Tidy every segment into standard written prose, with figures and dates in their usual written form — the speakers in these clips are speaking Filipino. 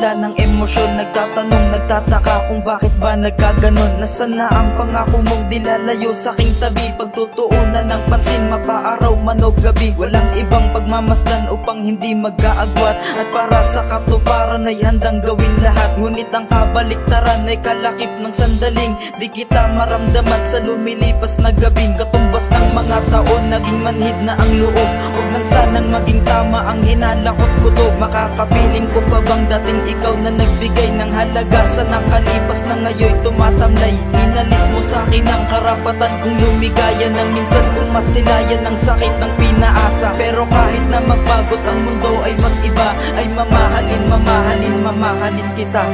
wala ng emosyon. Nagtatanong, nagtataka kung bakit ba nagkaganon. Nasaan na ang pangako mong di lalayo sa aking tabi? Pagtutuunan ng pansin, mapaaraw man o gabi. Walang ibang pagmamasdan upang hindi magkaagwat, at para sa katuparan ay handang gawin lahat. Ngunit ang kabaliktaran ay kalakip ng sandaling di kita maramdaman sa lumilipas na gabing. Katumbas ng mga taon, naging manhid na ang loob. Huwag man sanang maging tama ang hinalakot kutob. Makakapiling ko pa bang dating ikaw na nagbigay ng halaga sa nakalipas na ngayon tumatamlay? Inalis mo sa akin ang karapatan kong lumigaya nang minsan kong masilayan ang sakit ng pinaasa. Pero kahit na magbagot ang mundo ay mag-iba, ay mamahalin, mamahalin, mamahalin kita.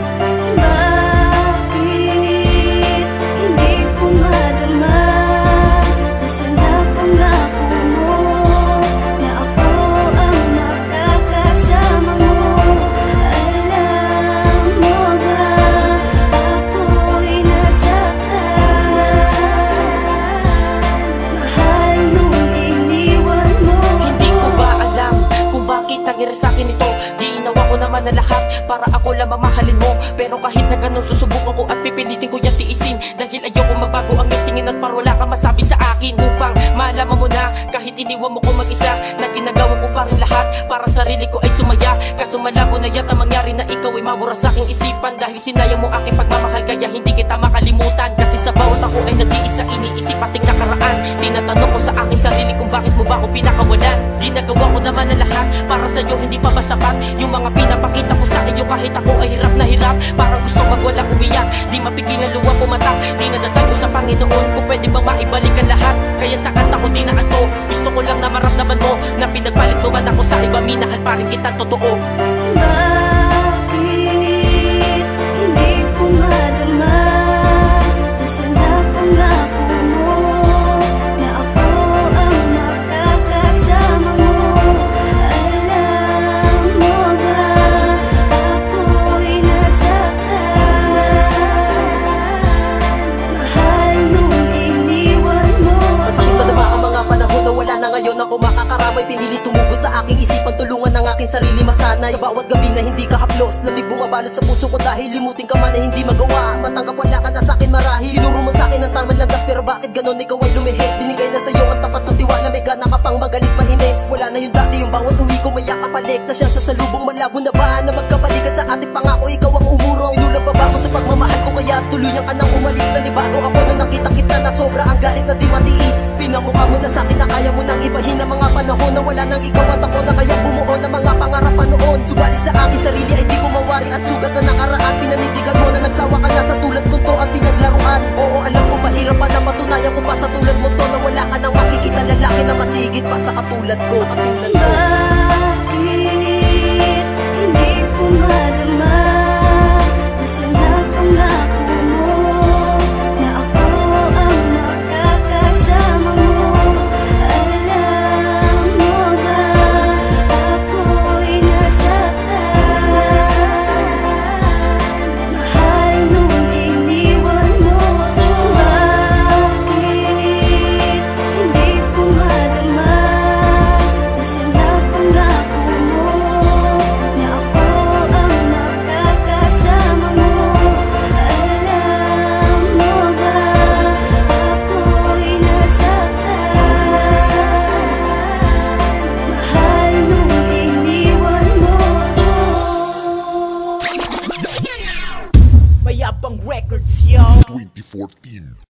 Sa akin ito, ginawa ko naman na lahat para ako lang mamahalin mo. Pero kahit na ganun, susubukan ko at pipilitin ko yan tiisin. Dahil ayoko magbago ang iyong tingin at para wala kang masabi sa akin. Upang malaman mo na kahit iniwan mo ko mag-isa, na ginagawa ko pa rin lahat para sarili ko ay sumaya. Kaso malabo na yata mangyari na ikaw ay mabura sa aking isipan. Dahil sinayang mo aking pagmamahal, kaya hindi kita makalimutan. Kasi sa bawat ako ay nag-iisa, iniisip ating nakaraan. Tinatanong ko sa aking sarili kung bakit mo ba ako pinakawalan. Ginagawa ko naman na lahat para sa'yo, hindi pa ba sapat yung mga pinapakita ko sa iyo? Kahit ako ay hirap na hirap, parang gusto magwala umiyak. Di mapigilan luwa pumatak, dinadasal ko sa Panginoon kung pwede bang maibalik ang lahat. Kaya sa kanta ko dinaan to, gusto ko lang na maramdaman mo na pinagpalit mo man ako sa iba, minahal pa rin kita totoo. Bakit hindi ko madama? Nasaan na pangako mo na ako ang makakasama mo? Ngayon ako makakaramay, pinili tumugod sa aking isipan, tulungan ang aking sarili masanay. Sa bawat gabi na hindi ka haplos, lamig bumabalot sa puso ko dahil limutin ka man na hindi magawa. Matanggap wala ka na sa akin marahil, tinuro mo sa akin ang tamang landas. Pero bakit ganon, ikaw ay lumihis? Binigay na sa'yo ang tapat ng tiwala, may gana ka pang magalit mainis. Wala na yung dati, yung bawat uwi ko mayakapalik na siya sa salubong. Malabo na ba na magkabalikan sa ating pangako? Ikaw ang umurong, inulang pa ba ako sa pagmamahal ko? Kaya tuluyan ka nang umalis, nanibago ako na nakita kita na sobra ang galit na di matiis. Pinamukha mo na sa akin na kaya mo nang ibahin ang mga panahon na wala nang ikaw at ako, na kaya bumuo ng mga pangarapan noon. Subalit sa aking sarili ay di ko mawari at sugat na nakaraan. Pinanindigan mo na nagsawa ka na sa tulad kong to at pinaglaruan. Oo, alam ko mahirap pa na matunayan ko pa sa tulad mo to, na wala ka nang makikita lalaki na masigit pa sa katulad ko. Bakit hindi ko madama? Nasaan na pangako mo na ako ang makakasama mo? Mayabang Records, yo! 2014